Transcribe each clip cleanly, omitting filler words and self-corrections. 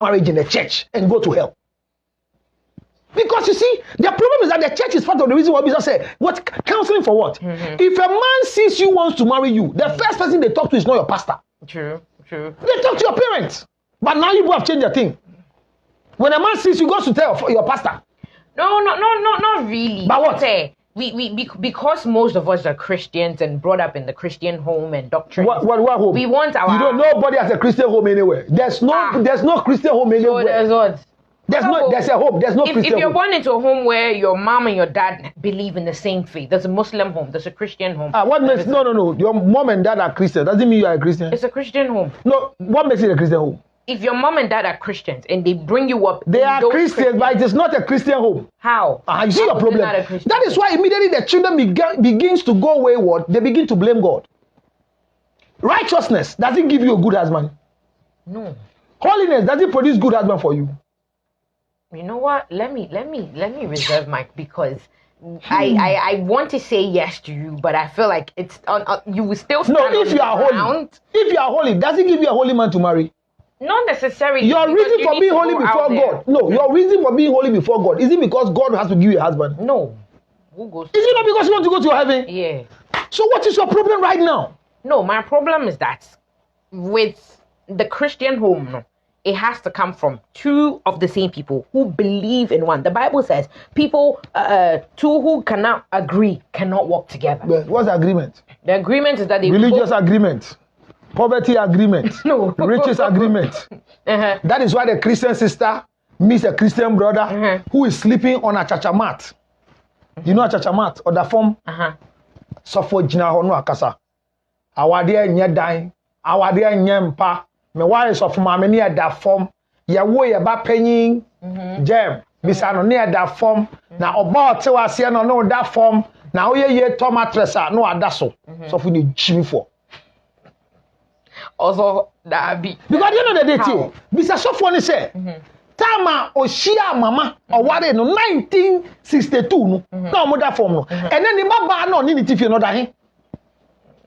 marriage in the church and go to hell. Because you see, the problem is that the church is part of the reason why Jesus said, what counseling for what? If a man sees you wants to marry you, the first person they talk to is not your pastor. True. They talk to your parents. But now you have changed the thing. When a man sees you, goes to tell your pastor. No, not really. But what? Because most of us are Christians and brought up in the Christian home and doctrine. What home? We want our. You don't. Nobody has a Christian home anywhere. There's no Christian home anywhere. So there's what? There's a home. There's no Christian home. If you're born into a home where your mom and your dad believe in the same faith, there's a Muslim home, there's a Christian home. What makes no? Your mom and dad are Christian. Doesn't mean you are a Christian. It's a Christian home. No, what makes it a Christian home? If your mom and dad are Christians and they bring you up, they are Christians, but it is not a Christian home. How? You see your problem. That is why immediately the children begins to go wayward. They begin to blame God. Righteousness doesn't give you a good husband. No. Holiness doesn't produce good husband for you. You know what? Let me reserve my because I want to say yes to you, but I feel like it's you will still stand on if you are holy, if you are holy, does it give you a holy man to marry? Not necessarily. Your reason for being holy before God. No, your reason for being holy before God is it because God has to give you a husband? No. Who goes? Is it not because you want to go to heaven? Yeah. So what is your problem right now? No, my problem is that with the Christian home, it has to come from two of the same people who believe in one. The Bible says people, two who cannot agree cannot work together. But what's the agreement? The agreement is that they religious agreement, poverty agreement, no. Riches agreement. That is why the Christian sister meets a Christian brother who is sleeping on a chacha mat. You know a chacha mat or the form? So for jina hono akasa. Awade nye dan, awade nye mpa. Me wives of mama ni ada form ya wo ye ba panyin jam bisa no ni ada form na oba ote wase no da form na wo ye tomatres no ada so for the chimi for also that be because you know the date bisa so for ni say tama oshia mama oware no 1962 no na omo da form no and then the baba no ni tifi no da he.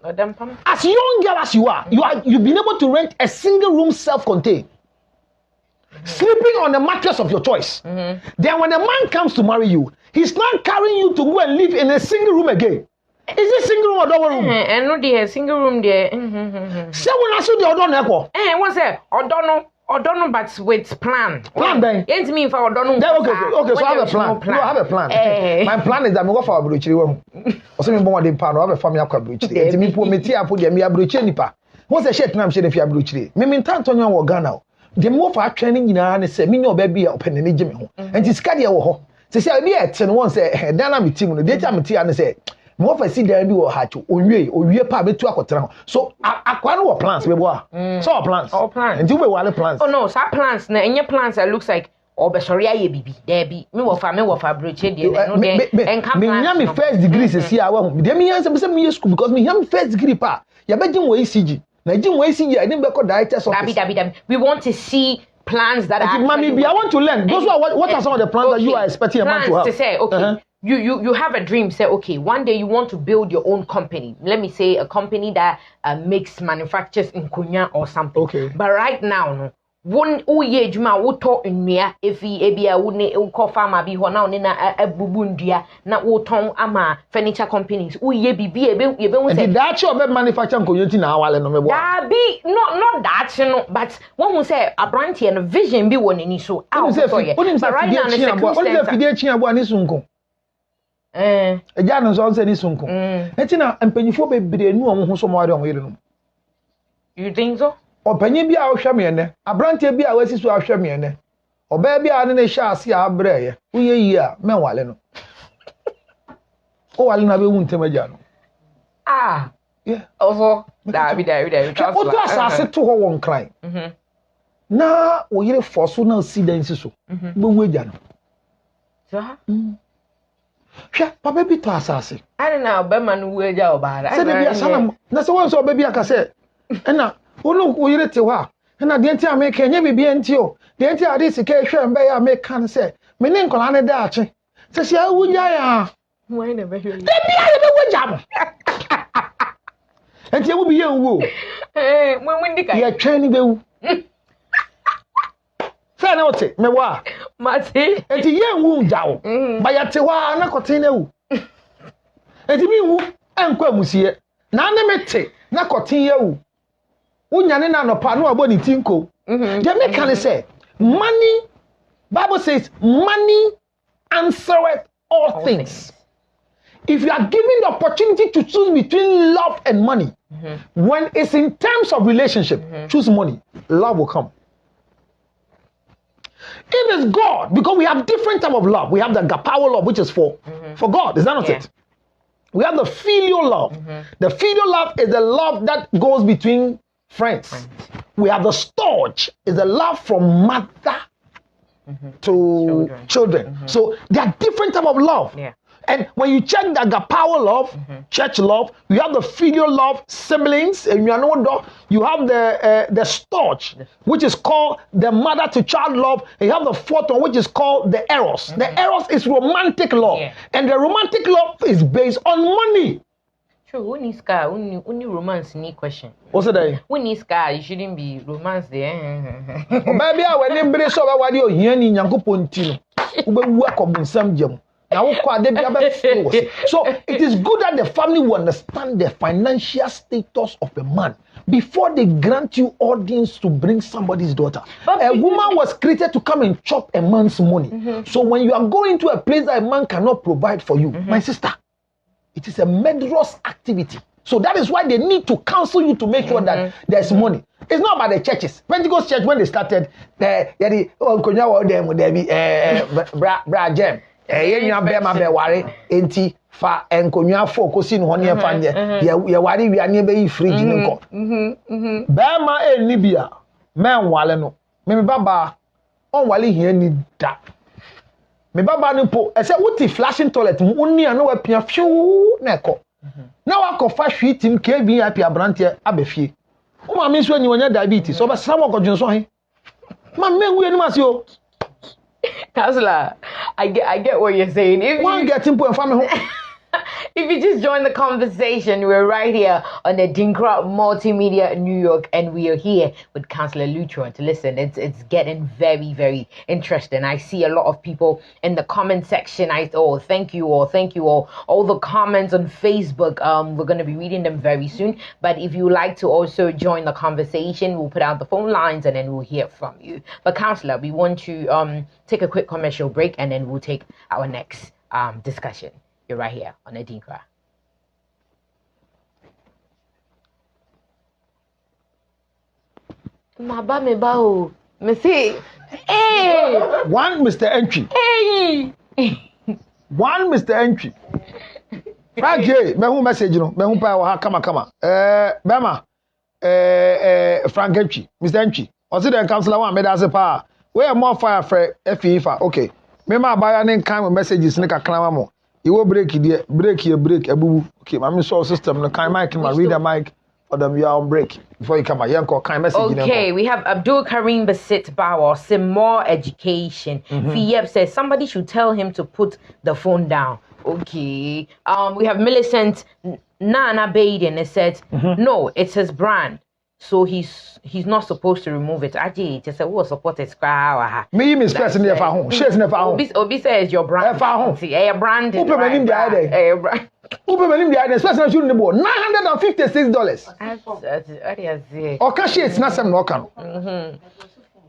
As young girl as you've been able to rent a single room self-contained, sleeping on the mattress of your choice. Then when a man comes to marry you, he's not carrying you to go and live in a single room again. Is it single room or double room? I know the single room there. Say when I saw the other neko. What's that? I don't know, but with plan. Plan then. Ain't me if I don't know. Okay, so I have a plan. No, I have a plan. My plan is that me go for abrochiri wo. O se me bon wadin pa no, I have a family akwa abrochiri. Enti me po meti apo de me abrochiri nipa. What's the shit na me share fi abrochiri. Me ntantonyo wo Ghana. De me wo fa training nyina ne se me nya oba bia opene ne gye me ho. Enti sika de wo ho. Se se bia ete no won se Ghana me team no, de ta me ti ane se me wo fa si dan bi wo ha cho owie pa betu akotra ho. So akwa no wo plans be bo so our plans. Our plans. And you we wale plans. Oh no, so plans na enye plans that looks like obesori aye bibi. There be me wo fa broche de no de enka me nya me first degree se si awa ho. De me yan se me school because me nya me first degree pa. Ya be jin wo ECG. Na jin wo ECG I didn't be called director's office. Dabi. We want to see plans that are Mami, I want to learn. Those what are some of the plans that you are expecting a man to have? To say, okay, you have a dream. Say, okay, one day you want to build your own company. Let me say a company that manufactures in Konya or something. Okay. But right now, no. One uye juma woto nnua efi ebia wo ne ko farmer bi ho na one na abubu ndua na woton ama furniture companies uye bibi ebe hu say that show be manufacture community na awale no mebo that be not that no but when who say abrantie no vision bi woni ni so but right now the circumstance fidie chia bo ani sunko eja no so say ni sunko enti na empanyifo bebre nu omo ho so mo ware omo yire no. You think so? Opanyi bia wo hwɛ me ene abrante bia wasi so ahwɛ me ene oba bia ne hye ase a abrɛ ye uye yi a menwale no o wale na be wu ntemaja no yeah also David o to asase to ho won kran na o yire foso na accident so be wu eja no so hwɛ papa bi to asase I na oba man wu eja oba se de bia sana na se won so oba bia ka se ena onu ko yire te ho a na de nti ameka nya bibia nti o de nti ade sika hwe mbe ya ameka ne se me ne nkola ne da ache se sia wunya ya why na be hwe de bia ye be wunya mo enti e wu bi ye nwu mo ndika ye twen ni be wu na wote me wa Mate. enti ye nwu jawo ba ya te wa na koten na wu enti mi wu enkwa musie na ne mete na koten ya wu unyane na no pa no abo ni tinko they make can say money Bible says money answereth all things. If you are given the opportunity to choose between love and money, when it's in terms of relationship, choose money. Love will come. If it's God, because we have different type of love. We have the agape love, which is for God. Is that not it? We have the filial love. The filial love is the love that goes between friends. We have the storge, is the love from mother to children. So there are different type of love. And when you check the agape love, church love, you have the filial love, siblings, and you have the storge, which is called the mother to child love, and you have the fourth one, which is called the eros. The eros is romantic love, and the romantic love is based on money. True, when is car, only romance need question. What's it? When is car, it shouldn't be romance there. Maybe I will name so what you hear in Yankopontino. We welcome in some gem. So it is good that the family will understand the financial status of a man before they grant you audience to bring somebody's daughter. A woman was created to come and chop a man's money. So when you are going to a place that a man cannot provide for you, my sister, it is a murderous activity. So that is why they need to counsel you to make sure that there's money. It's not about the churches. Pentecost church, when they started, bra jam. Yenya bema be ware enti fa enkonwa fo kosi no ne fa nye ye ware wiane be yi fridge ne ko bema eni bia men wale no me baba on wale hia ni da me baba ni po e se wuti flashing toilet mu onni an wa pia fiu na ko na wa ko fa hwitim kb apia brante abefie o ma me so anyi wonya diabetes so be sam ko dwun so he ma mengu eni mase o. Counselor, I get what you're saying. If you just joined the conversation, we're right here on the Dinkra Multimedia New York, and we are here with Counselor Lutron to listen. It's getting very, very interesting. I see a lot of people in the comment section. Thank you all. All the comments on Facebook, we're going to be reading them very soon. But if you like to also join the conversation, we'll put out the phone lines and then we'll hear from you. But Counselor, we want to take a quick commercial break and then we'll take our next discussion. You're right here on Adinkra. Hey! One Mr. Entry. Hey! One Mr. Entry. Frank, me who message no, me who pa wa kama. Bema. Frank Entry, Mr. Entry. Osi den counselor one me da se pa. We more fire for FIFA. Okay. Me ma buy nen kan messages ne kakra mo. You will break it, break abubu. Okay, my soul system. The kind mic, my reader mic for them. You are on break before you come. Okay, we have Abdul Karim Basit Bawa. Some more education. Fiep says somebody should tell him to put the phone down. Okay. We have Millicent Nana Baden. It said no, it's his brand. So he's not supposed to remove it. Aji just say what support it. Me miss person never home. Shares never home. Obi says your brand. A brand. Who pay me the idea? Who pay me the idea? Especially shouldn't the board. $956. Or cash it's not some no can.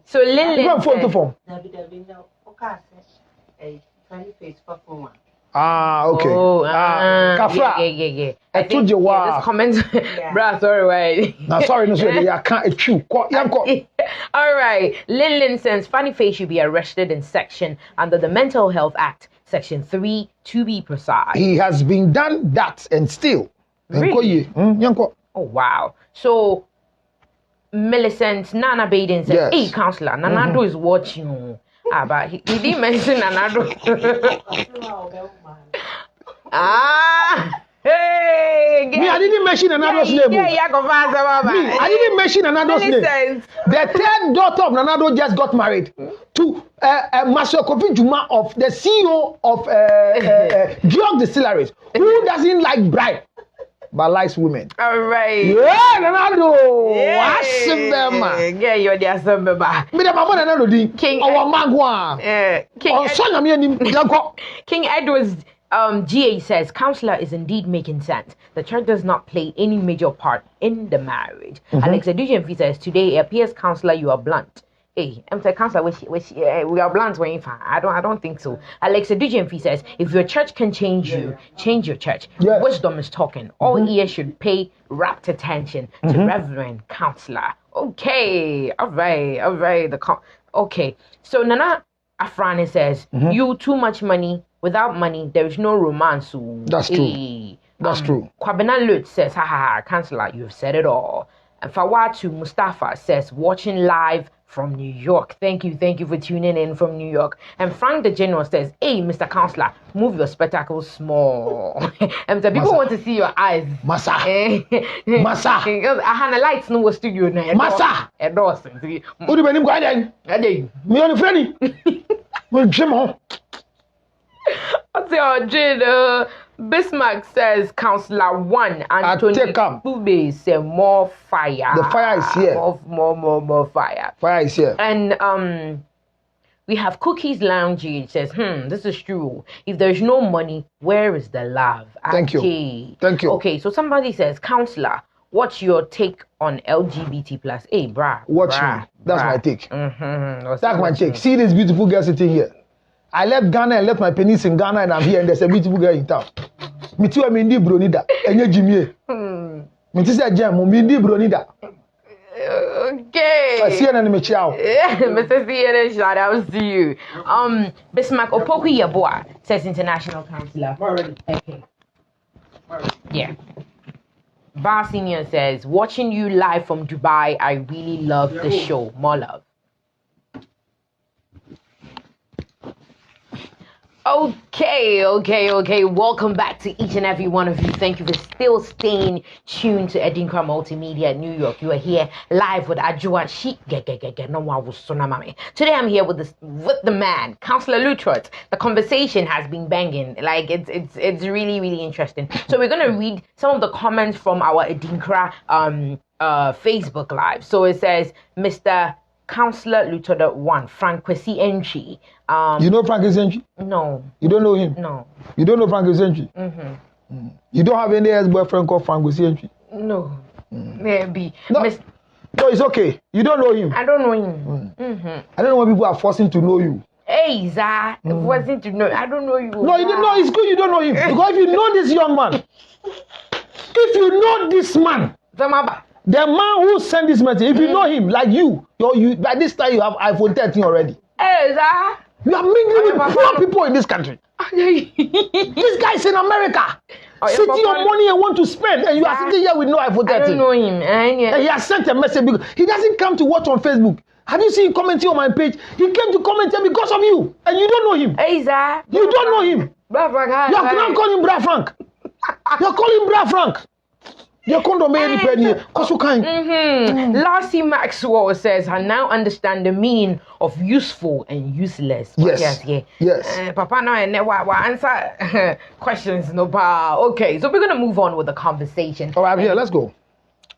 So Lily. Phone to phone. Okay. Kafra. Yeah. I told you why. This comment, bruh, sorry, why? No, sorry, no, sorry. I can't chew. All right. Lynn says Funny Face should be arrested in section under the Mental Health Act, Section 3, to be precise. He has been done that and still. Really? Oh, wow. So, Millicent Nana Baden says, hey, counselor, Nanado is watching you. But he didn't mention Nanado. Hey, me, I didn't mention Nanado's name. I didn't mention Nanado's name. The third daughter of Nanado just got married to Master Kofi Juma of the CEO of Georg Distilleries, who doesn't like bribe. but likes women. All right. Yeah, Nando. Asembema. Yeah, you're the Asembema. Me the mama Nando di. King. Our magwa. King Edwards. GA says, counselor is indeed making sense. The church does not play any major part in the marriage. Alex Edujenfi says, today it appears, counselor, you are blunt. Hey, I'm saying, counselor, we are blunt when you find. I don't think so. Alex Edujenfi says, if your church can change you, change your church. Yes. Wisdom is talking. All ears should pay rapt attention to Reverend Counselor. Okay, all right. Okay, so Nana Afrani says, you too much money. Without money, there is no romance. That's true. That's true. Kwabena Lut says, Counselor, you've said it all. And Fawatu Mustafa says, watching live from New York. Thank you for tuning in from New York. And Frank the General says, hey, Mr. Counselor, move your spectacles small. And the people want to see your eyes. Massa. Because I had a lights no studio now. Massa. Endorsing. Who do you mean? Me on the friendly. Well, Jim. Bismarck says, Counselor 1, Anthony Bube says, more fire. The fire is here. More fire. Fire is here. And we have Cookies Lounge. It says, this is true. If there's no money, where is the love? Thank you. Okay, so somebody says, Counselor, what's your take on LGBT plus? Hey, That's my take. That's my take. See this beautiful girl sitting here. I left Ghana and left my penis in Ghana and I'm here and there's a beautiful girl in town. Me too, I'm in the Bronida. And you're Jimmy. Me too, I'm in the Bronida. Okay. I see an enemy chow. Mr. CNN, shout out to you. Bismarck Opoku Yaboa says international counselor. Okay. Yeah. Bar Senior says, watching you live from Dubai, I really love the show. More love. Okay. Welcome back to each and every one of you. Thank you for still staying tuned to Edinkra Multimedia New York. You are here live with Ajua Shi. Today I'm here with the man, Counselor Luttrot. The conversation has been banging. Like it's really interesting. So we're gonna read some of the comments from our Edinkra Facebook Live. So it says, Mr. Counselor Luttrot 1, Frank Kwesi Entry. You know Frank Kwesi? No. You don't know him? No. You don't know Frank Kwesi? You don't have any ex-boyfriend called Frank Kwesi? No. Maybe. No. No, it's okay. You don't know him. I don't know him. I don't know why people are forcing to know you. Hey, Zah, forcing to know. I don't know you. No, you didn't know. It's good you don't know him. Because if you know this young man, if you know this man, the man who sent this message, if you know him, like you by this time you have iPhone 13 already. Hey, Zah. You are mingling with poor people in this country. This guy is in America. Sitting on money and want to spend, and you are sitting here with no iPhone 13. I don't know him. And he has sent a message because he doesn't come to watch on Facebook. Have you seen him commenting on my page? He came to comment here because of you, and you don't know him. Hey, Zah. You don't know him. Bra Frank. You are not calling Bra Frank. You are calling Bra Frank. You're going to make any penny. Lassie Maxwell says, I now understand the meaning of useful and useless. Yes. Papa, no, I never answer questions. No, okay, so we're going to move on with the conversation. All right, here, let's go.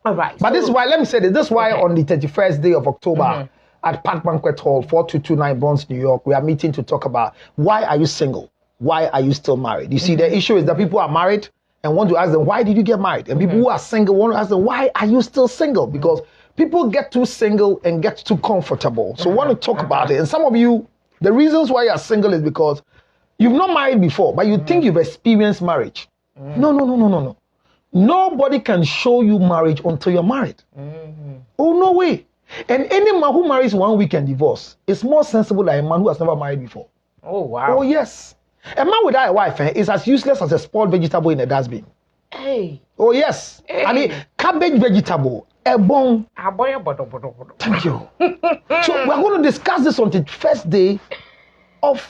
All right. But this is why, let me say this. This is why on the 31st day of October at Park Banquet Hall, 4229 Bronx, New York, we are meeting to talk about why are you single? Why are you still married? You see, the issue is that people are married and want to ask them, why did you get married? And people who are single want to ask them, why are you still single? Because people get too single and get too comfortable. So we want to talk about it. And some of you, the reasons why you're single is because you've not married before, but you think you've experienced marriage. No. Nobody can show you marriage until you're married. Oh, no way. And any man who marries 1 week and divorce is more sensible than a man who has never married before. Oh, wow. Oh, yes. A man without a wife is as useless as a spoiled vegetable in a dustbin. Hey. Oh, yes. Hey. I mean, cabbage vegetable, a bone. Thank you. So we're going to discuss this on the first day of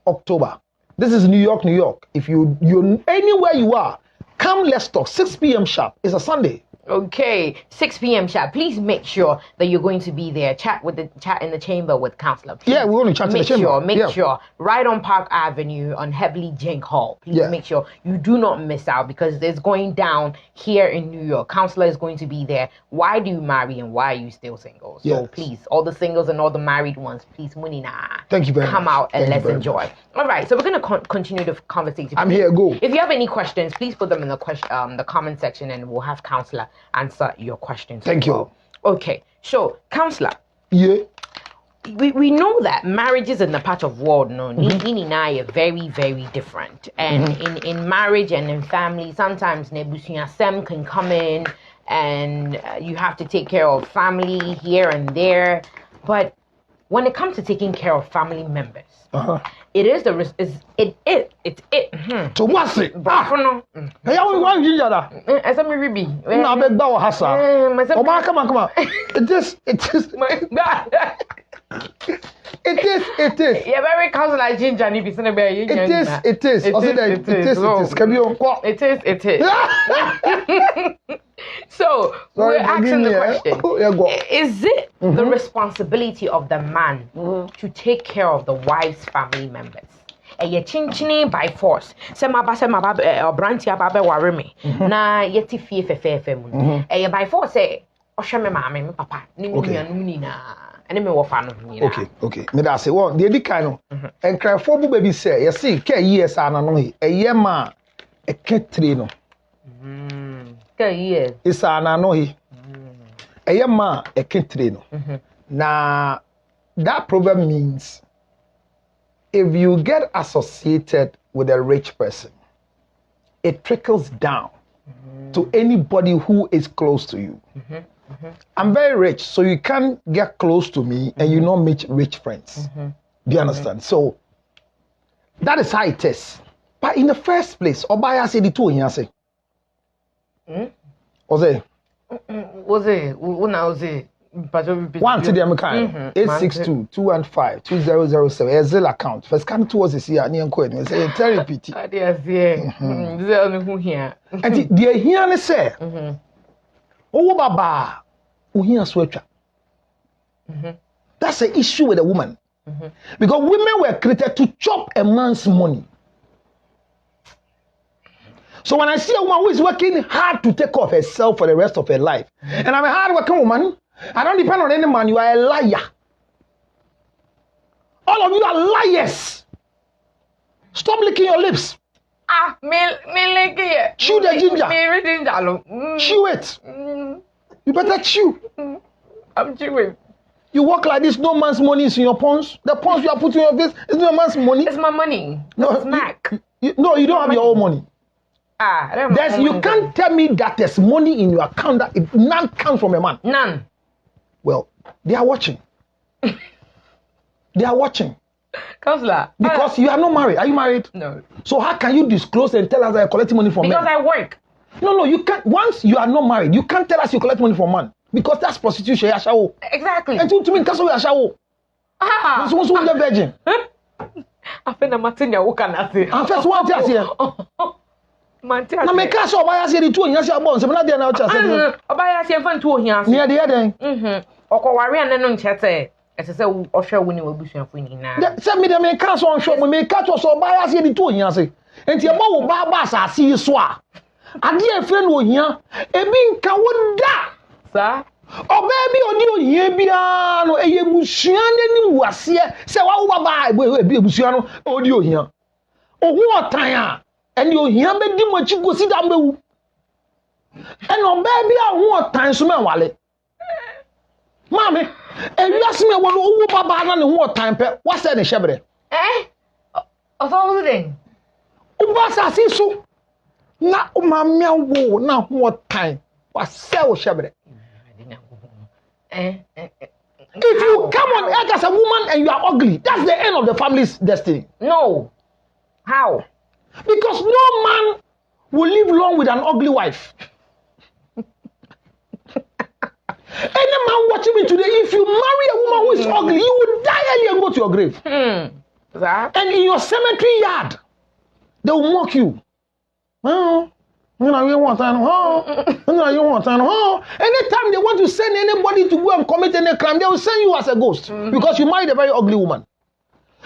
October. This is New York. If you're anywhere you are, come, let's talk. 6 p.m. sharp. It's a Sunday. Okay, 6 p.m. chat. Please make sure that you're going to be there. Chat in the chamber with Counselor. Please yeah, we're going to chat in the chamber. Make sure. Right on Park Avenue on Heavily Jink Hall. Please make sure you do not miss out because it's going down here in New York. Counselor is going to be there. Why do you marry and why are you still single? So please, all the singles and all the married ones, please, Munina. Thank you very much. Come out and let's enjoy. All right, so we're going to continue the conversation. I'm here. Go. If you have any questions, please put them in the comment section, and we'll have Counselor answer your questions. Thank you. Okay, so Counselor. Yeah. We know that marriages in the part of world, Nini and I are very, very different. And in marriage and in family, sometimes Nebuchadnezzar Sem can come in, and you have to take care of family here and there. But when it comes to taking care of family members, it is the risk. It's it. So what's it? Hey, I want you to as I'm Ruby. No, I bet that was Hassa. Come on. It is. It is. Yeah, very Counselor Ginger. It is. It is. Can you what? It is. So we're asking the question: is it the responsibility of the man to take care of the wife's family members? Ye chinchini by force. Sema branti ababe worry me. Na yeti fie fefe mu. By force say, "Osha me mama, me papa, ni nuni na." And me wafa no. Okay. Me da say one. The kind no. And cry for bu baby say, you see, ke years ana no he. Eye ma e ketre no. Ke years. Is ana no he. Eye ma e ketre no. Na that proverb means if you get associated with a rich person, it trickles down to anybody who is close to you. I'm very rich, so you can't get close to me and you not meet rich friends. Do you understand? So that is how it is. But in the first place, Obaya said the two here say. Was it? One to the American 862-215-2007. A Zelle account. First come towards this year, near Queen. Say therapy. And the here say. Oh, Baba, who here sweater. That's the issue with a woman. Because women were created to chop a man's money. So when I see a woman who is working hard to take care of herself for the rest of her life, and I'm a hard-working woman, I don't depend on any man, you are a liar. All of you are liars. Stop licking your lips. Chew the ginger. Chew it. You better chew. I'm chewing. You work like this, no man's money is in your pawns. The pawns you are putting in your face is no man's money. It's my money. No, snack. You don't have your own money. You can't tell me that there's money in your account that none comes from a man. None. Well, they are watching. They are watching. Counselor. Because you are not married. Are you married? No. So how can you disclose and tell us that you're collecting money from men? Because I work. No, you can't. Once you are not married, you can't tell us you collect money from man. Because that's prostitution. Exactly. And to me, that's what you are. Someone's the virgin. I think I'm not saying you can say. And first one tells you. Na me ka so obaya se di tu onya se abon se na de na o cha se di. Obaya se fan tu ohia se. Ne de den. Okoware ane no nchete. Ese se ohwe wo ni wabusuafo ni na. Se me ka so ohwe me ka to so obaya se di tu ohia se. Enti e ma wo ba asase yi so a. Ade e fe no ohia e bi nka wo da. Sa Oba bi oni ohia bia no eye busua nani wase se wa wo ba e busua no odi ohia. Ohu otan a and you hear me dim what you go sit down bewu. And on baby I want time so me wale. Mommy, and you ask me what owo baba na ne ho time pe. What say ne shebre? Of all the thing. Uba sasi so. Na o mamia wo na ho time. What say o shebre? If you come on earth as a woman and you are ugly, that's the end of the family's destiny. No. How? Because no man will live long with an ugly wife. Any man watching me today, if you marry a woman who is ugly, you will die early and go to your grave. That? And in your cemetery yard, they will mock you. Oh, You know, you want anytime they want to send anybody to go and commit any crime, they will send you as a ghost because you married a very ugly woman.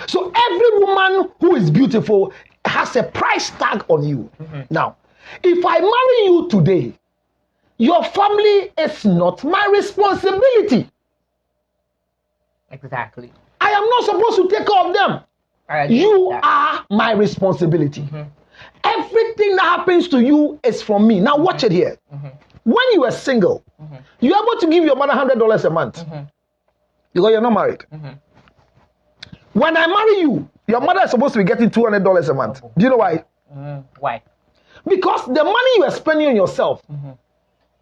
So every woman who is beautiful has a price tag on you. Now, if I marry you today, your family is not my responsibility. Exactly. I am not supposed to take care of them. You are my responsibility. Everything that happens to you is from me. Now watch it here. When you were single, you're able to give your mother $100 a month because you're not married. When I marry you, your mother is supposed to be getting $200 a month. Do you know why? Why? Because the money you are spending on yourself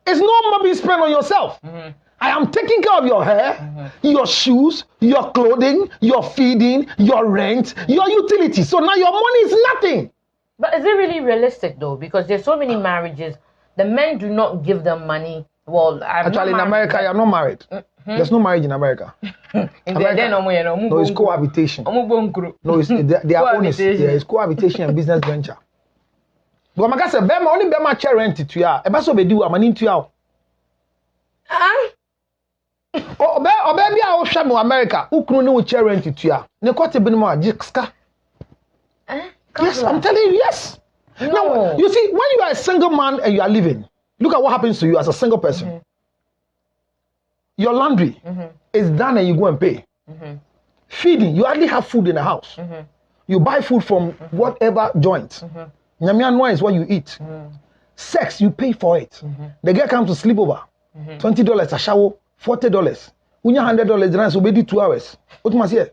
is not being spent on yourself. I am taking care of your hair, your shoes, your clothing, your feeding, your rent, your utilities. So now your money is nothing. But is it really realistic though? Because there's so many marriages, the men do not give them money. Well, actually, in America, you're not married. There's no marriage in America. No, it's cohabitation. No, they are honest. Yeah, it's cohabitation and business venture. But I say, Bema only Bema share rent to ya. Eba so be do am into ya. Oh, baby, I will share no America. Who kunu ni share rent to ya? Ne kote be no ma jikska. Yes, I'm telling you, yes. No. Now, you see, when you are a single man and you are living, look at what happens to you as a single person. Your laundry is done and you go and pay. Feeding, you hardly have food in the house. You buy food from whatever joint. Nyamianwa is what you eat. Sex, you pay for it. The girl comes to sleep over. $20 a shower, $40. Unya $100, then so be 2 hours. What must here?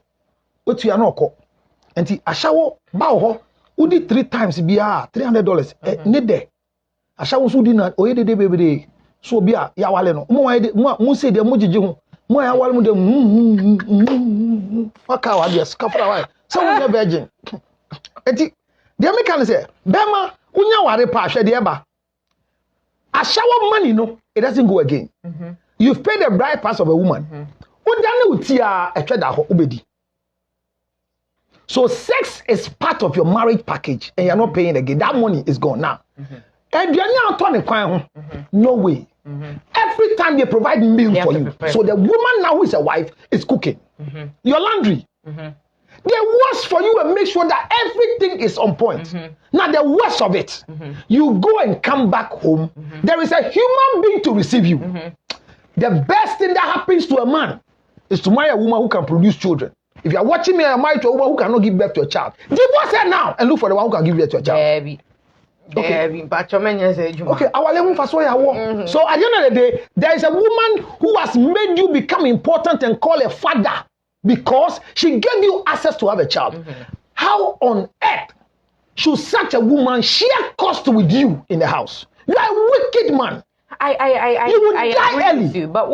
What you are not call? And a shower, bow, udi 3 times be $300. Need there. A shower so dinner, or the baby. So be a yawale no. Mo say de mo jiji ho. Mo ya wale mo de fuck our dia scafra why. So we are virgin. Enti the American say, "Bema, unya ware pa hwe de eba." A shower money no, it doesn't go again. You've paid the bride price of a woman. Undane utia etweda ho obedi. So sex is part of your marriage package and you're not paying again. That money is gone now. And no way. Every time they provide meal for you. So the woman now who is a wife is cooking. Your laundry. They wash for you and make sure that everything is on point. Now the worst of it, you go and come back home. There is a human being to receive you. The best thing that happens to a man is to marry a woman who can produce children. If you are watching me and married to a woman who cannot give birth to a child, divorce her now and look for the one who can give birth to a child. Baby. Okay, our level for so at the end of the day, there is a woman who has made you become important and called a father because she gave you access to have a child. How on earth should such a woman share cost with you in the house? You are a wicked man. You will die early. With you, but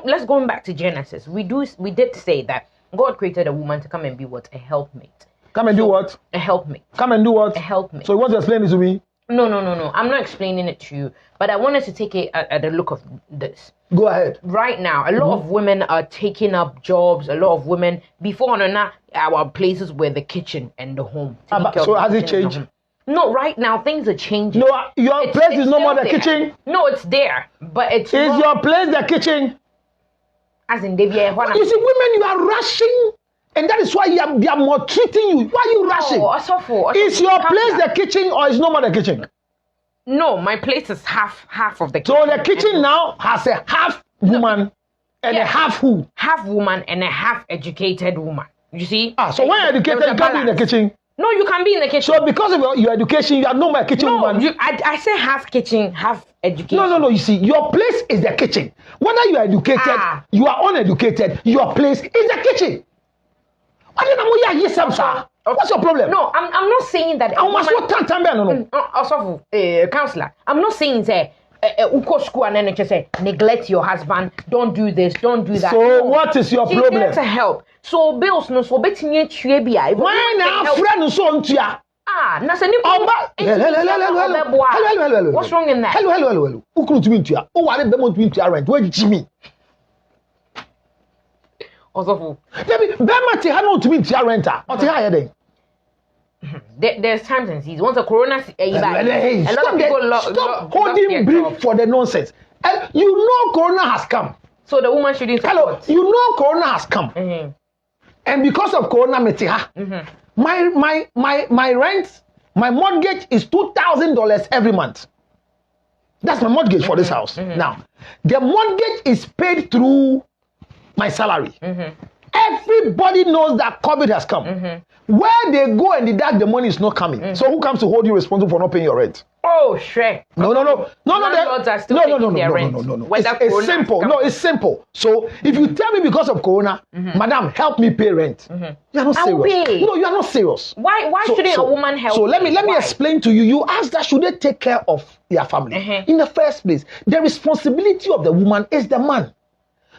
let's go back to Genesis. We did say that God created a woman to come and be what? A helpmate. Come and do what? A helpmate. Come and do what? A helpmate. So you want to explain this to me? No. I'm not explaining it to you, but I wanted to take it at the look of this. Go ahead. Right now, a lot of women are taking up jobs. A lot of women, before our places were the kitchen and the home. So has it changed? No, right now things are changing. No, your place is no more the kitchen. No, it's there, but it's. Is your place the kitchen? As in, you see, women, you are rushing. And that is why they are maltreating you. Why are you rushing? Is your place the kitchen or is no more the kitchen? No, my place is half of the kitchen. So the kitchen now has a half woman and a half who? Half woman and a half educated woman. You see? So when you're educated, you can't be in the kitchen. No, you can be in the kitchen. So because of your education, you are no more kitchen woman. I say half kitchen, half education. No. You see, your place is the kitchen. Whether you are educated, you are uneducated, your place is the kitchen. What's your problem? No, I'm not saying that. Counselor, I'm not saying that uko school and then just say neglect your husband, don't do this, don't do that. So what is your problem? She's there to help. So bills no so betinye chwebia. Why now friend so ontua? Na se ni What's wrong in that? Hello. Ukunu tumi ntua. O ware be mo tumi ntua rent. Where Jimmy? Osofo. Debi be ma ti ha no tumi ntua rent a. O ti ha ye den. There's times and seasons. Once a corona, a lot of people stop holding brief for the nonsense. You know corona has come. So the woman shouldn't support. Hello, you know corona has come. And because of corona, my rent, my mortgage is $2,000 every month. That's my mortgage for this house. Now, the mortgage is paid through my salary. Everybody knows that COVID has come. Where they go and deduct the money is not coming. So who comes to hold you responsible for not paying your rent? Oh, sure. No. It's simple. No, it's simple. So if you tell me because of corona, madam, help me pay rent. You're not serious. No, you're not serious. Why shouldn't a woman help? So let me explain to you. You asked that should they take care of their family? In the first place, the responsibility of the woman is the man.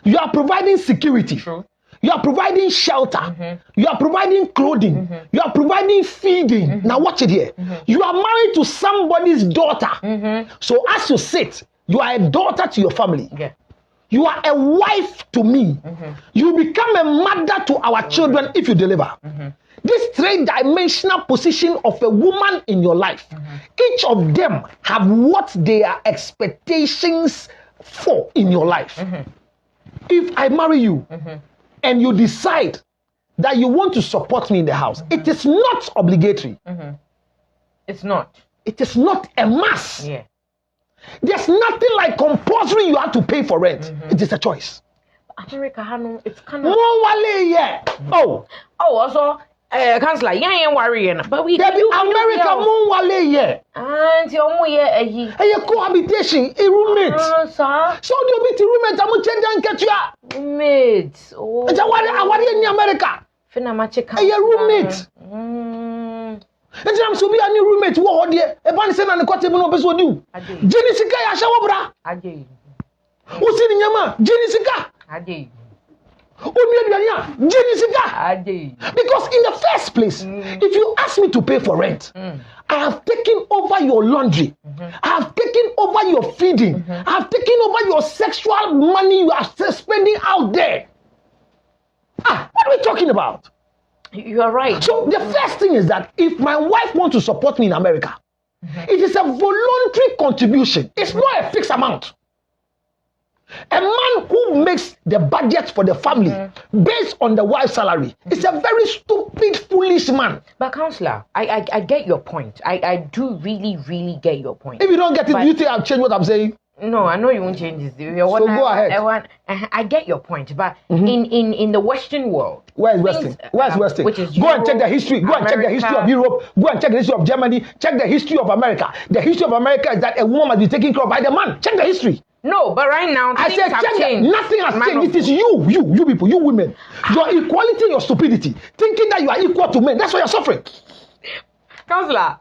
You are providing security. True. You are providing shelter. You are providing clothing. You are providing feeding. Now watch it here. You are married to somebody's daughter. So as you sit, you are a daughter to your family. Yeah. You are a wife to me. You become a mother to our children if you deliver. This three-dimensional position of a woman in your life, each of them have what their expectations for in your life. If I marry you, and you decide that you want to support me in the house, it is not obligatory. It's not. It is not a must. Yeah. There's nothing like compulsory you have to pay for rent. It is a choice. America, it's kind of... also, Councillor, you worrying, but we America and your cohabitation, a roommate. So you meet a roommate, I'm change and catch you. Roommates. Oh. It's in America. A roommate. I'm so be a new roommate. What dear? A man said and the quarter no person do. Jenny Sika ya shawabra. Ade. Who's in Yama? Jenny Sika. Ade. Because in the first place, if you ask me to pay for rent, I have taken over your laundry. I have taken over your feeding. I have taken over your sexual money you are spending out there. What are we talking about? You are right. So the first thing is that if my wife wants to support me in America, it is a voluntary contribution. It's not a fixed amount. A man who makes the budget for the family based on the wife's salary is a very stupid, foolish man. But Councillor, I get your point. I do really get your point. If you don't get it, do you think I'll change what I'm saying? No, I know you won't change this. So go ahead. I get your point, but in the Western world, where is Western? Where is Western? Which is Europe, and check the history. Go and check the history of Europe. Go and check the history of Germany. Check the history of America. The history of America is that a woman must be taken care of by the man. Check the history. No, but right now things have changed. Nothing has changed. It is you people, you women. Your equality, your stupidity, thinking that you are equal to men. That's why you're suffering. Councillor,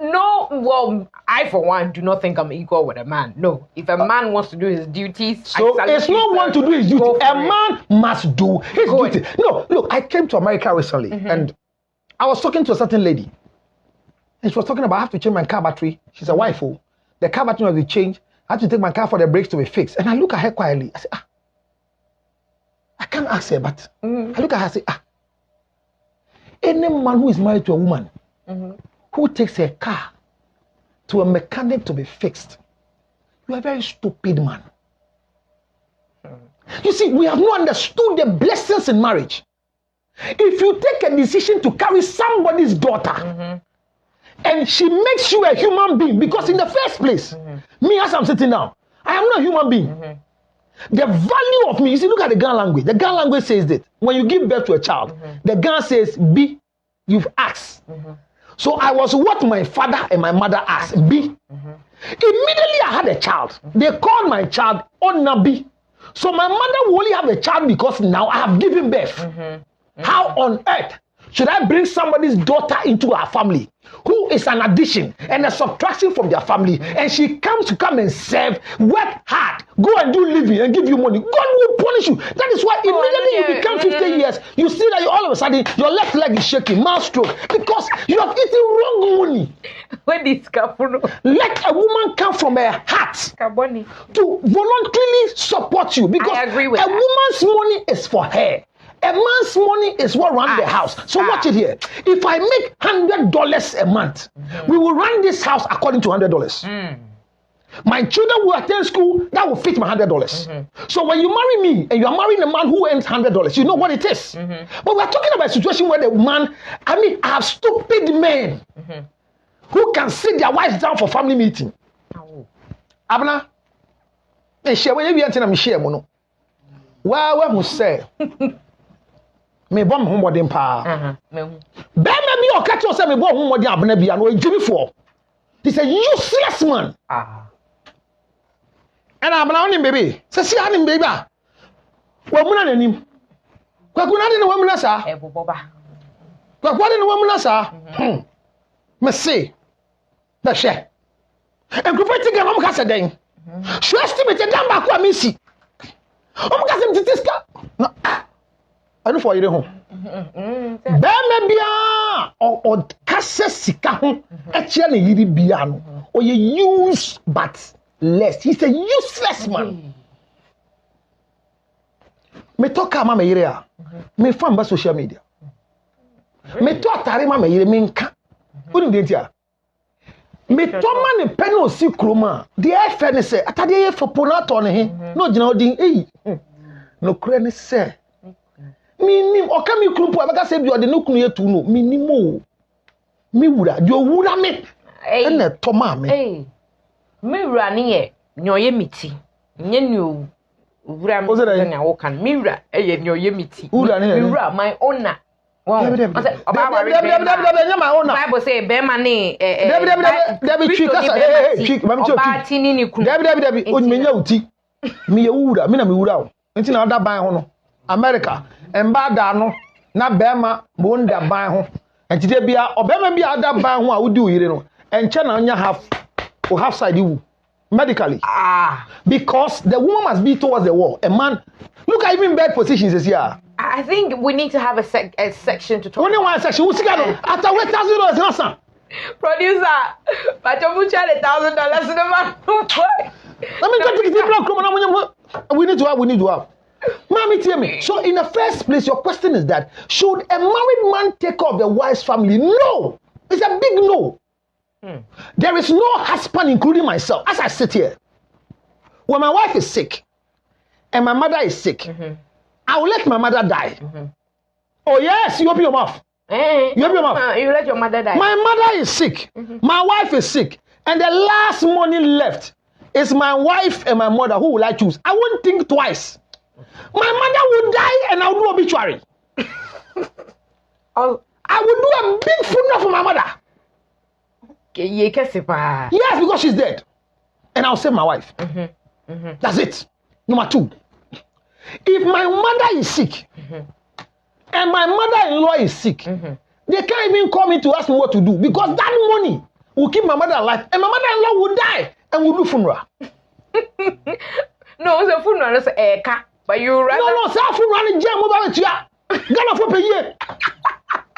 no, well, I for one do not think I'm equal with a man. No, if a man wants to do his duties, so it's not one to do his duty. A man must do his duty. No, look, I came to America recently and I was talking to a certain lady, and she was talking about I have to change my car battery. She's a wife. The car battery must be changed. I have to take my car for the brakes to be fixed. And I look at her quietly. I say, I can't ask her, but I look at her and say, any man who is married to a woman who takes her car to a mechanic to be fixed, you are a very stupid man. You see, we have not understood the blessings in marriage. If you take a decision to carry somebody's daughter, and she makes you a human being, because in the first place, me as I'm sitting down, I am not a human being. The value of me, you see, look at the Ghana language. The Ghana language says that when you give birth to a child, the Ghana says, be, you've asked. So I was what my father and my mother asked, be. Immediately I had a child. They called my child Onabi. So my mother will only have a child because now I have given birth. How on earth should I bring somebody's daughter into our family who is an addition and a subtraction from their family, and she comes to come and serve, work hard, go and do living and give you money? God will punish you. That is why immediately you become 50 years, you see that all of a sudden your left leg is shaking, mouth stroke, because you have eaten wrong money. Let a woman come from her heart to voluntarily support you, because I agree with a woman's money is for her. A man's money is what runs the house. So watch it here. If I make $100 a month, we will run this house according to $100. My children will attend school, that will fit my $100. So when you marry me and you are marrying a man who earns $100, you know what it is. But we're talking about a situation where the man, I have stupid men who can sit their wives down for family meeting. Abna, share when you enter and share mono. Where must say, me bomb home modern pa. Ben maybe or catch yourself me bomb home modern abna be and Jimmy for. He's a useless man. And I'm not baby. Say I'm baby. Well, muna nanim. Kwa kuna ni wa muna sa. Kwa ni wa muna sa. Me say. Ba she. En kupeti ga mam ka se den. Sure estimate dan ba kwa misi. Om ka se mtitiska. No. Anu for yire ho. Ba me bia o kase sika ho. E chia na yiri bia no. O ye use but less. He's a useless man. Me talk ama me yire me fan ba social media. Me to atare ma me yire me nka. Woni de ntia. Me to ma ne pe no si kroma. De e fe ne se atade ye fo ponato ne he. No gina odin no kure ne se. Minim o ka mi krumpo abaka se bi ode no kunu ye tu no. Minim o. Mi wura de owura me. Na to ma me. Me wura ne ye nyoye miti nye nyo wura me na wo kan me wura ye nyoye miti me wura my owner wow oba wa Bible say be ma ne David oba tini ni kunu David onmenya uti me ye wura me na me wura o nti na oda ban ho no America emba da no na be ma mo nda ban ho enti de bia obema bia ada ban ho a wudi uyire no enche na nya half side you medically because the woman must be towards the wall. A man, look at even bed positions is here. I think we need to have a section to talk. Only one section. Who's gonna after wait $1,000 not son. Producer, but you put $1,000 in the man. Let me get to the we need to have. Mommy, tell me. So in the first place, your question is that should a married man take care of the wife's family? No, it's a big no. There is no husband, including myself, as I sit here. When my wife is sick and my mother is sick, I will let my mother die. Oh, yes, you open your mouth. You open your mouth. You let your mother die. My mother is sick. My wife is sick. And the last money left is my wife and my mother. Who will I choose? I won't think twice. My mother will die and I'll do obituary. I will do a big funeral for my mother. Yes, because she's dead. And I'll save my wife. That's it. Number two. If my mother is sick and my mother-in-law is sick, they can't even call me to ask me what to do because that money will keep my mother alive and my mother-in-law will die and we'll do funeral. No, it's a funeral. It's a car. But you rather... No, it's a funeral in jail. Gana for per year.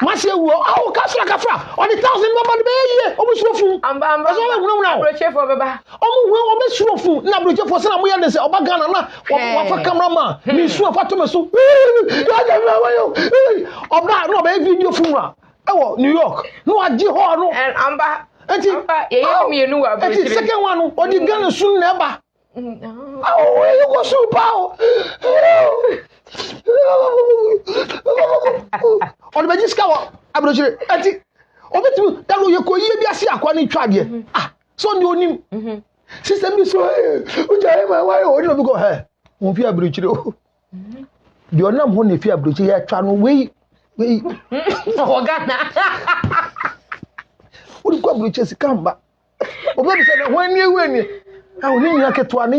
Masia wo awo kasra kafra on the 1,000 baba be ye obusuofu amba so we now broche for baba obesuofu na broche for se na mo ya de se oba Ghana na wa fa cameraman me su afa to me so oba no be video funeral ewo New York no agi ho no and amba enti ye me nu wa broche enti second one no odi Ghana sun na eba oh you go so pow on the jiska wa abrochire ati obetu da no ye ko ye bi ase akwa ni twade so ni onim system bi so o jare ma wa o ni bi go he won fi abrochire o di onam ho ne fi abrochire ya twa no we Ogana o di ko abrochire sikamba obo bi se na ho ni ewu ni ni nya ketua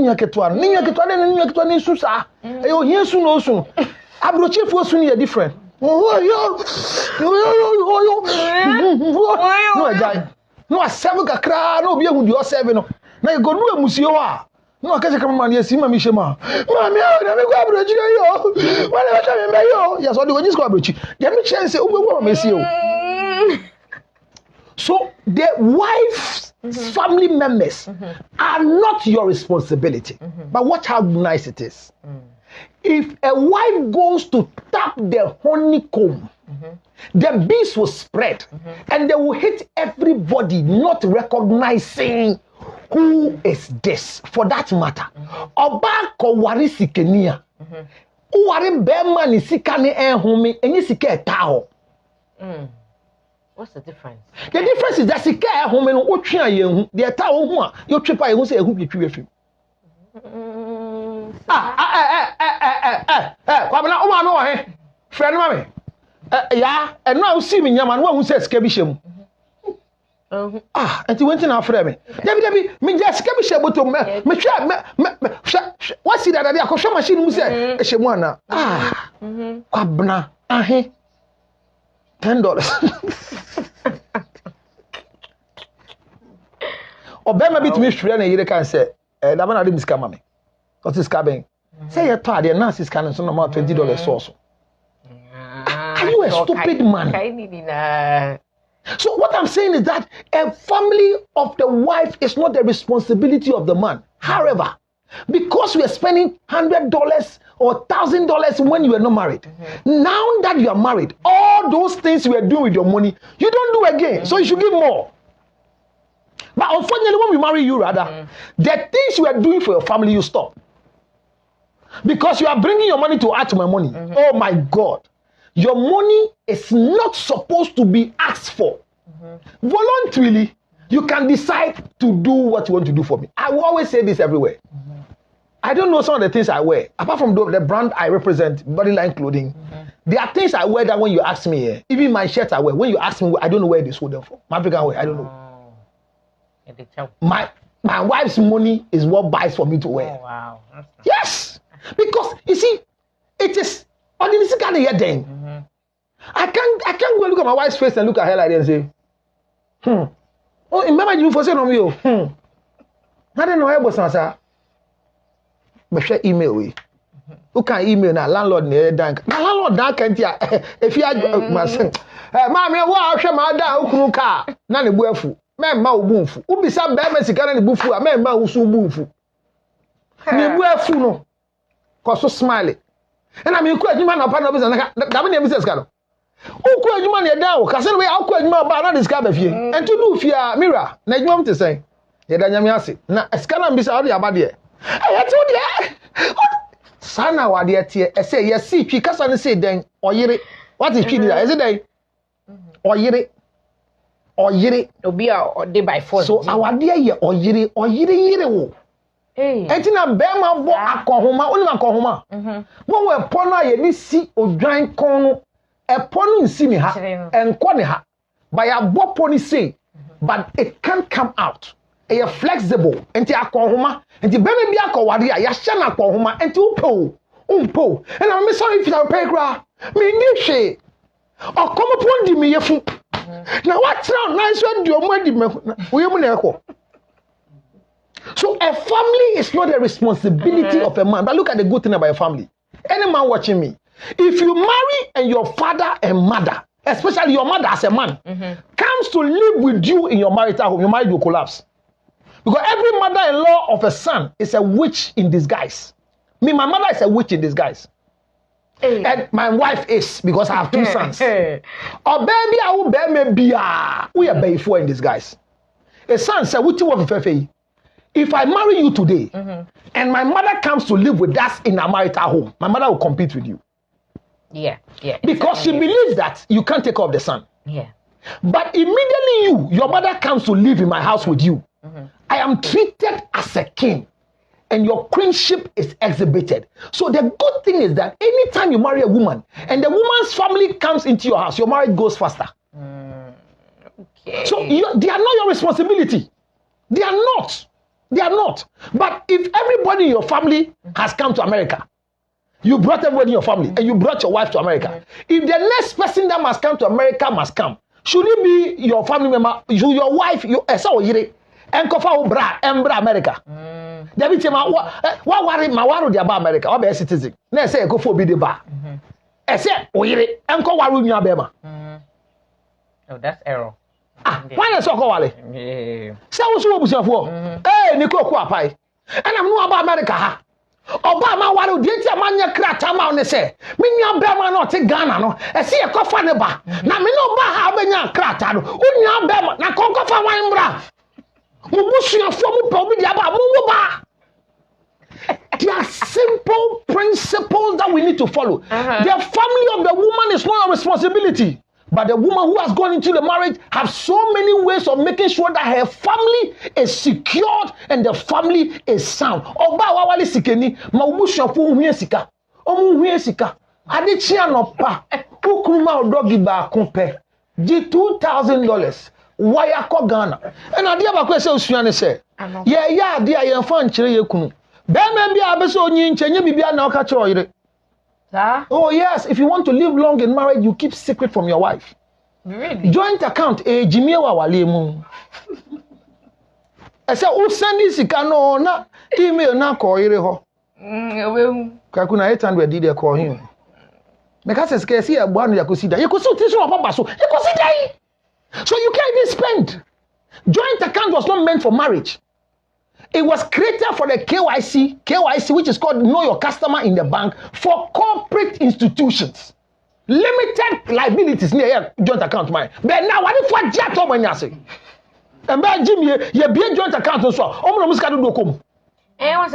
ni susa e o hie su no su abrochire fo su ni ya different. No, no, seven kakra, no be who do 7 no. Na you go do a musio ha. No akaje cameraman yes ma mi shema. Mami na me go abrochi yo. Wale wata me be yo. Yes, o dey go abrochi. Dem me chance ugbo go me see o. So the wife's family members are not your responsibility. But watch how nice it is. If a wife goes to tap the honeycomb, the bees will spread and they will hit everybody, not recognizing who is this. For that matter, Oba kowari sikenia. Uwari bema ni sika ni ehumi enyi sika etao. What's the difference? The difference is that sika ehumi no otwe ayehu, the etao hu a yo twe pa yehu se ehu betwi afim. Kwabena uma no he. Friend mama. Yeah, and now see me nyama no hu se sika bi hyem. Enti wenti na afre me. David me just sika bi hyem botom me hwa what see that dey akosho machine mu se hyem ana. Kwabena ahe $10. Obema bit me hwere na yire kan se da bana de miska mame. What is cabin? Say your part, the nurse is canning some amount $20 also. Are you a stupid man? So what I'm saying is that a family of the wife is not the responsibility of the man. However, because we are spending $100 or $1,000 when you are not married, now that you are married, all those things you are doing with your money, you don't do again. So you should give more. But unfortunately, when we marry you, rather, the things you are doing for your family, you stop. Because you are bringing your money to add to my money. Oh my God. Your money is not supposed to be asked for. Voluntarily, you can decide to do what you want to do for me. I will always say this everywhere. I don't know some of the things I wear. Apart from the brand I represent, Bodyline Clothing, there are things I wear that when you ask me, even my shirts I wear, when you ask me, I don't know where this hold them for. My African wear, I don't know. My wife's money is what buys for me to wear. Oh, wow. Yes. Because you see, it is on this kind of thing. I can't go and look at my wife's face and look at her like that and say, Oh, remember you for saying on me, I don't know how sir. But share email we. Who can email now? Landlord near dank. My landlord dank can't ya. If you are my son, Mammy, what shall my dad who car? None of bufu. Men ma ubunfu. Ubi sa be me sika na ne bufu a men ma usu ubunfu. Ne bufu no. Cause so smile. And I mean ku adwuma na pa na business na da me business ka no. O ku adwuma na da o ka se we akọ adwuma ba na discover ba fie. En to do fie a mirror na adwuma mte sen. Ye da nyame ase. Na sika na mbisa o de aba de. Eh to de. Sana wa de tie e say yes see twi kasa ne say den oyire. What is twi there? Is it den? Oyire. Oyire obi a dey by force. So our dear ye oyire wo. Enti na be ma bo akohoma, oni akohoma. Won we pono ye ni si odwan kon no. E pono nsi ni ha, enko ni ha. Ba ya bo poni say, but it can't come out. E ye flexible. Enti akohoma, enti be me bi akowade a ya hye na akohoma, enti umpo. And I'm sorry if you pay gra. Me ni hwe. Okomo pon di me yefu. Now what's now nice when your money so a family is not the responsibility of a man. But look at the good thing about a family. Any man watching me, if you marry and your father and mother, especially your mother as a man, comes to live with you in your marital home, your marriage will collapse. Because every mother-in-law of a son is a witch in disguise. Me, my mother is a witch in disguise. And my wife is, because I have two sons. Or baby, I will bear me be we are baby for in disguise. A son said, "What you want to if I marry you today, and my mother comes to live with us in a marital home, my mother will compete with you." Yeah. Because she believes that you can't take care of the son. Yeah. But immediately your mother comes to live in my house with you, I am treated as a king. And your queenship is exhibited. So the good thing is that anytime you marry a woman and the woman's family comes into your house, your marriage goes faster. Okay. So they are not your responsibility. They are not. But if everybody in your family has come to America, you brought everybody in your family and you brought your wife to America. If the next person that must come to America must come, should it be your family member, your wife, your and Embra America? David say what worry ma waru dia ba America o be citizen na say go for bi de ba say oyire enko waru nwa be ma oh that's error why is so go wale say wo so obusiafo ni ko apai and am no aba America ha Oba ma wale odi ti amanya krata ma one se. Me nua be ma na ote Ghana no. E se ye kofa ne ba. Na me no ba ha obenya krata no. Unua be ma na konkofa wan mbra. Mo busuafo mo pa obi dia ba mo wo ba. There are simple principles that we need to follow. The family of the woman is not a responsibility. But the woman who has gone into the marriage have so many ways of making sure that her family is secured and the family is sound. Oba wawale sikeni ma ubushafo uhie sika. Omu uhie sika. Ade chia no pa. Ukruma odogi ba kompe. Di $2,000. Wire ko Ghana. And ade ba ko se osua ne se. Ye ya ade a ye fa nkyere ye kunu. Bema bia abeso onyi nchenye bibia na oka kire oyire. Oh yes, if you want to live long in marriage, you keep secret from your wife. Really? Joint account, Jimmy wa wale mu. I say, "O send this no na email na ko ire ho." Ka kuna 800 did call him. Make us say see agbo anu yakosi da. Yakosi ti so papa so. Yakosi dai. So you can't even spend. Joint account was not meant for marriage. It was created for the KYC, which is called Know Your Customer in the bank, for corporate institutions. Limited liabilities near joint account mine. But now, what if what Jato when you say? And by Jim, you be joint account also. Once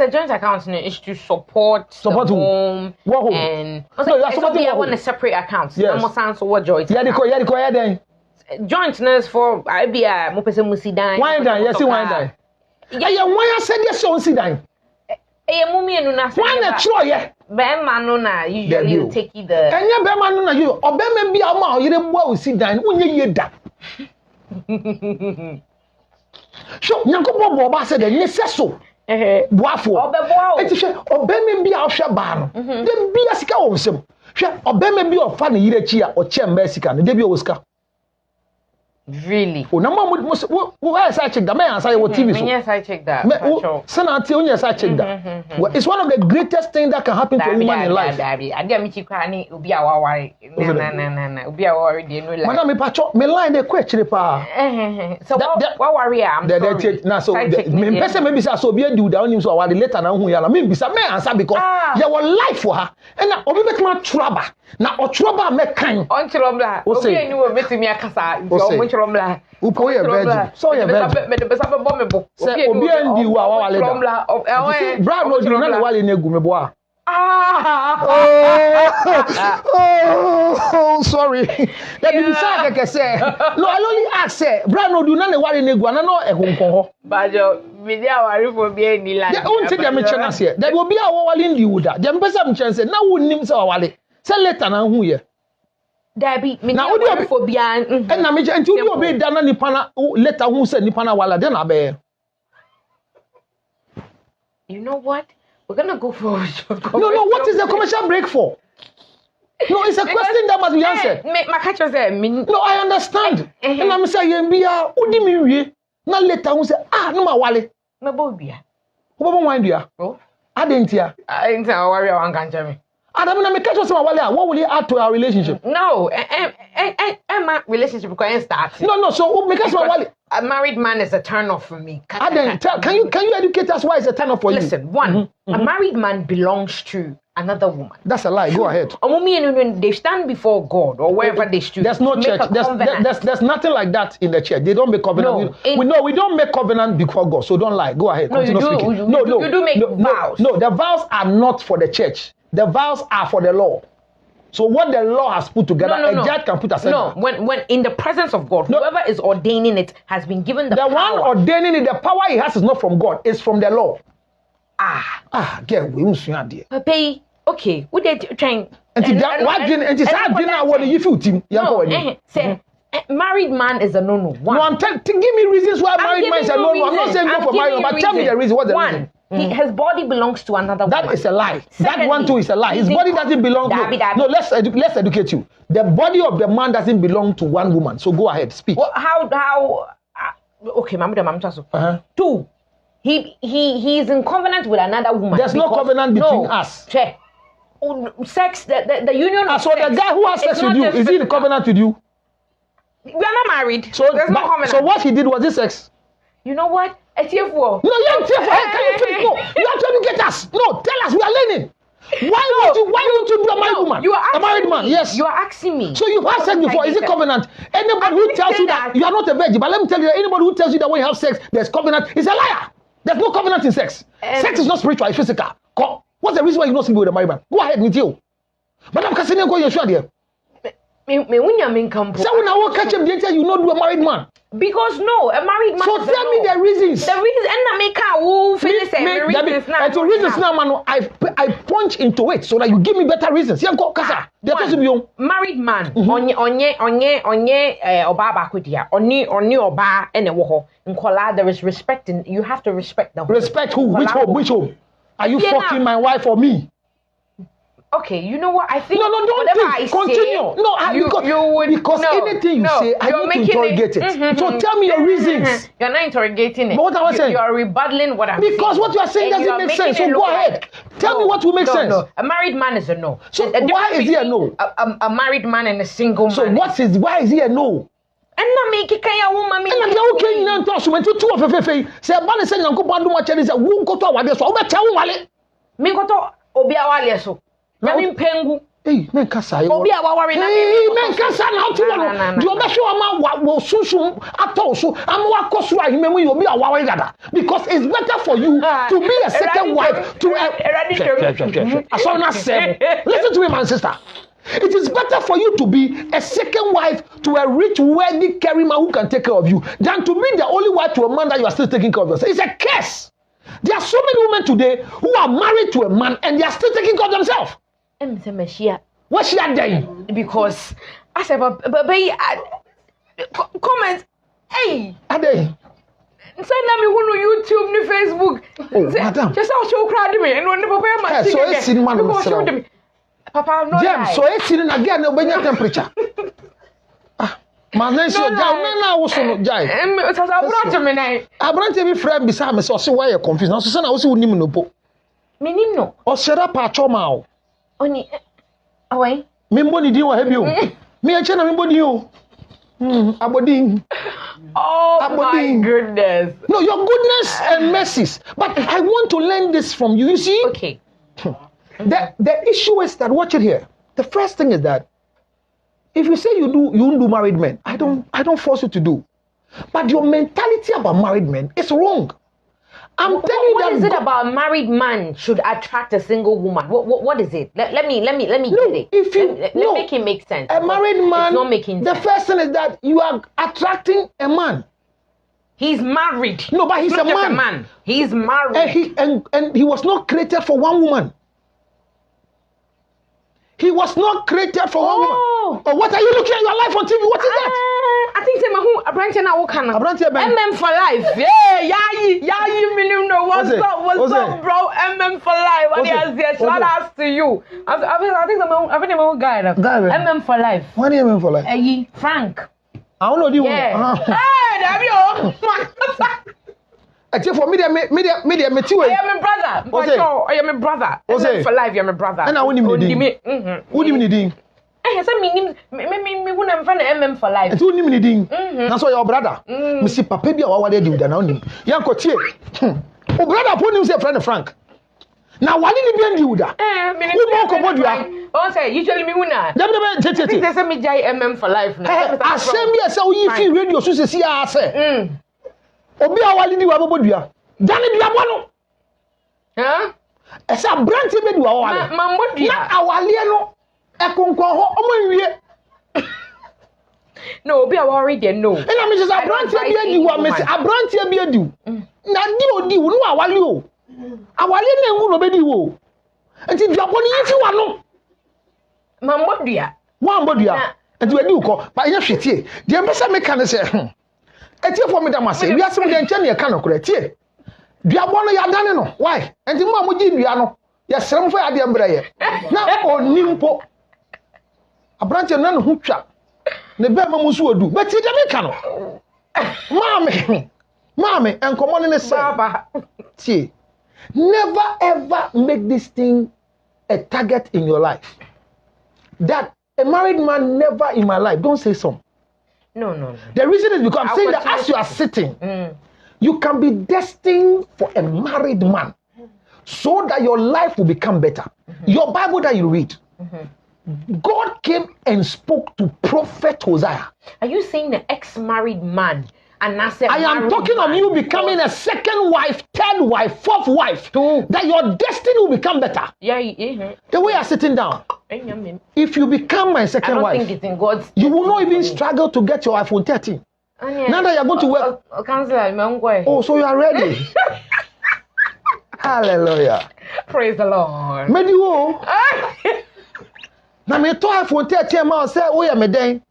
a joint account is to support the home. What home? And I want a separate account. Yes. So what joint? Jointness for IBI, Mopesa Musidan. Why dan? Yes, why dan? Yeah, why I said yes on Sidan. Mummy and Una. Why not try ye? Manuna usually you take either. And ya Bemanuna you or Bema be a ma, you don't well sit down when you da. So Yanko Boba said the necessary. Boafo. Or Bema be our shaban. Then be a scout of some. Or Bema be of funny Yirechia or Chem Mexican, the debut Oscar. Really? Oh, no one yes, I checked the man. I what TV. Yes, I checked that. Senator, yes, I checked that. Well, it's one of the greatest things that can happen to a woman in life. I didn't meet you crying. Ubi our worry. No. Ubi our worry. Madame Pacho, me line the question. So what worry am? Now, so me person maybe so be do down him so what later now who ya me be say me answer because there was life for her. And now obi bet ma trouble. Now o trouble me kind. On trouble. Obi enu o betimi akasa. Upo ye virgin. So ye virgin. Me de besa be bomb bo. Say obi endi wa wale da. Brad no di na le wale na egu me bo a. Oh, sorry. That be say keke say. No, I only ask say, Brad no do na le wale na egu na no ehun ho. Bajo, me dia wari fo bi eni la. Ya unti dem chena say. That will be a wale ndi wuda. Dem pesa me chen say na wonnim say wale. Say later na hu ye. Dabi me na wari fo bia. And na me enti obi obi da na nipa na later hu say nipa na wala de na be. You know what? We're gonna go for No, what is the commercial break for? No, it's a question that must be answered. No, I understand. And I'm saying, Bia, udi mi wie. Na later who say, no ma wale. Me bo bia. Who bo wind ya? Oh. Adentia. I ain't a worry one can tell me. Adam na me catch us ma wale. What will it add to our relationship? No, my relationship can start. No, so make us ma wale. A married man is a turn off for me. Can you educate us why it's a turn off for you? Listen, one, a married man belongs to another woman. That's a lie. Go ahead. When they stand before God or wherever they stood. There's no church. There's nothing like that in the church. They don't make covenant. We don't make covenant before God. So don't lie. Go ahead. No, you do. You do make vows. No, the vows are not for the church. The vows are for the law. So what the law has put together, a judge can put aside. No, when in the presence of God, whoever is ordaining it has been given the power. The one ordaining it, the power he has is not from God, it's from the law. Get we won't swing there. Papa, okay, we did trying. Married man is a no. No, give me reasons why married man is a no. I'm not saying go for married, but tell me the reason. What's the reason? His body belongs to another woman. That is a lie. Secondly, that one too is a lie. His body doesn't belong to. No, let's educate you. The body of the man doesn't belong to one woman. So go ahead, speak. Well, how? Okay, Mama, Two, he is in covenant with another woman. There's no covenant between us. Sex, the union. So the guy who has sex with you, is he in covenant with you? We are not married. So there's no covenant. So what he did was this sex. You know what? Etiefo. No, you ain't here for it. Can you finish? No, you have to educate us. No, tell us. We are learning. Why don't you do a married woman? You are a married man. Yes. You are asking me. So you've had sex before. Is it covenant? Anybody who tells you that you are not a virgin, but let me tell you, anybody who tells you that when you have sex, there's covenant, is a liar. There's no covenant in sex. Sex is not spiritual, it's physical. What's the reason why you're not sleeping with a married man? Go ahead, me too. But I'm casting you your show there. Me when you mean come. So when I will catch him, they tell you not do a married man. Because no, a married man. So tell me the reasons. The reasons, and I make a who finish the reasons now. And to reasons now, man, I punch into it so that you give me better reasons. Married man, onye oba bakudia, oni oba ene woho. Nkola, there is respect in. You have to respect them. Respect who? Which home? Which home? Are you fucking my wife or me? Okay, you know what? I think no, don't think. Continue. Because anything you say, I need to interrogate it. So tell me your reasons. You're not interrogating it. But what I was saying? You are rebuttaling what I'm saying. Because what you are saying doesn't make sense. So go ahead. Tell me what will make sense. No. A married man is a no. So why is he a no? A married man and a single man. So why is he a no? And na make kaya woman me. And na okay na nto so mentu tu ofefefe. Say ba ne say nyankopon adu ma chede say wo nkoto awade so wo be chewo wale. Me nkoto obi awale so. Na me mpengu. Hey, men kasa yo. Obi awaware na me. Men kasa na otu no. Di obe hwe ama wo sunsun ato so am wa koso ahimemu yi obi awaware dada. Because it's better for you to be a second wife to a so na say. Listen to me, my sister. It is better for you to be a second wife to a rich, wealthy, caring man who can take care of you than to be the only wife to a man that you are still taking care of yourself. It's a curse. There are so many women today who are married to a man and they are still taking care of themselves. What's she doing? Because I said, but comment, hey, are they? Send me on YouTube, ni Facebook. Oh, madam. Just how show crowd me and when the papa so it's in man. Papa, no. James, so it's in again, no benya temperature. Man, let's go. Now, what's on Jai? I brought me friend beside me, so why you're confused. Now, so I was with him no po. Meaning no. Or set up a choma. Only away. Mimboni do have you. Me a channel mimboni you. Aboding. Oh, my goodness. No, your goodness and mercies. But I want to learn this from you. You see? Okay. The issue is that, watch it here. The first thing is that if you say you don't do married men, I don't force you to do. But your mentality about married men is wrong. I'm telling you that. What is it about married man should attract a single woman? What is it? Let me get it. If you let make it make sense. A married man. It's not making sense. The first thing is that you are attracting a man. He's married. No, but he's not a just man. A man. He's married. And he was not created for one woman. He was not created for one woman. Oh, what are you looking at your life on TV? What is that? I think a branch now will come. MM for life. Yeah, minimum no. What's up, bro? MM for life. What is this? Shout out to you. I think I'm guy. MM for life. What do you mean for life? Frank. I don't know the one. Hey, there you. Except for me, I am a brother. I am a brother. For life, you're my brother. And I won't even need. Who do you need? I said, me who am friend MM for life. It's who you need. That's why your brother. Me see Papa be our day do that now. Young Cotier. Oh, brother, put him say friend Frank. Now, why didn't you do that? Who more commode you are? Oh, say, usually me wuna. They say me jai MM for life. I send me a say, you feel radio, so see, I say. Obi awali ni wabo bodua. Dani bia bono. Esa branch be du awale. Mamodua. Na awale no ekonkon ho omanwie. No, obi awari dey no. And I mean say branch be adi wa me say branch be adi. Na di odi wo no awale o. Awale na enwu no be di wo. Enti bia bono yi fi wa no. Mamodua. Wa mbodua. Enti we di uko. Ba nya hwetie. De mbesa me kan say Etie for me da mase wi asem de nche ne ka no kora tie dua bo no ya dane no why enti mo amoji dua no ya serem fo ya de mbra ye na onimpo abranche na no hu twa ne be ma musu odu but tie de me ka no mame enkomo ne se tie never ever make this thing a target in your life that a married man never in my life don't say so. No. The reason is because I'm saying that as you are sitting, You can be destined for a married man so that your life will become better. Your Bible that you read, God came and spoke to Prophet Hosea. Are you saying the ex-married man? And I am talking of you becoming a second wife, third wife, fourth wife, that your destiny will become better. The way you're sitting down. If you become my second wife, think it's in God's you will not even struggle to get your iPhone 13. Now that you're going to work. Oh, so you are ready. Hallelujah. Praise the Lord. Medio. Now me to iPhone 13 ma say oh ya me den.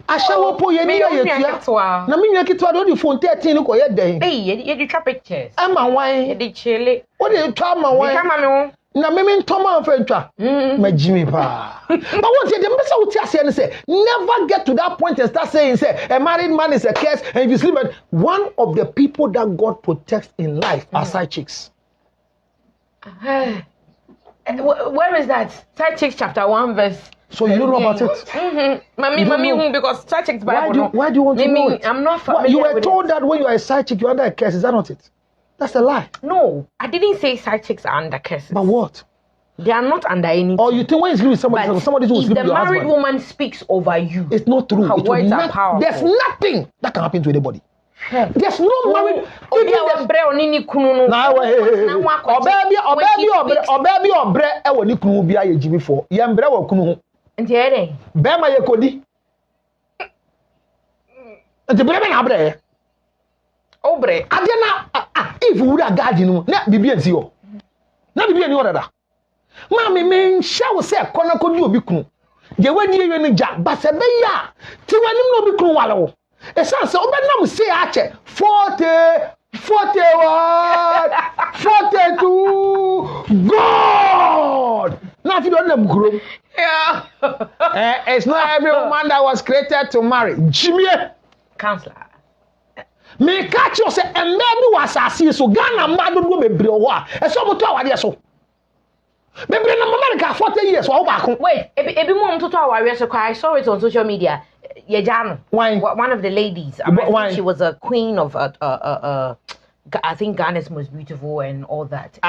Ashawo po ye ni ya yetua. Na me nwa kitwa do di phone 13 ko ye den. Ye di twa pictures. Ama wan. Ye di chele. O di twa ma wan. Di kama me ho. Na me ntoma fa ntwa. Majimi pa. But what you dem say what you say never get to that point and start saying say a married man is a curse and if you sleep with one of the people that God protects in life are side chicks. Where is that? Side chicks chapter 1 verse. So you don't know about it? Mommy, because side chicks Bible. Why do you want to know it? I'm not familiar. You were told that when you are a side chick, you're under a curse. Is that not it? That's a lie. No, I didn't say side chicks are under curses. But what? They are not under anything. Or you think when you sleep with somebody who will sleep with your husband. If the married woman speaks over you, it's not true. Her words are powerful. There's nothing that can happen to anybody. There's no married. If we would have garden, not be and see you. Not be any other. Mammy, men shall say, Connor could you be cool. They went near you in Jack, but said, yeah, till when you know be cool. A son so but now say ache 40 41 42 God. Now if you don't know group. Yeah. It's not every woman that was created to marry. Jimmy counselor. Me catch you say and maybe was assi so Ghana madu do bebre o a. E so moto awade so. Bebre na America 40 years wa back. Wait, ebi mo mtoto awade so I saw it on social media. One of the ladies. She was a queen of I think Ghana's most beautiful and all that.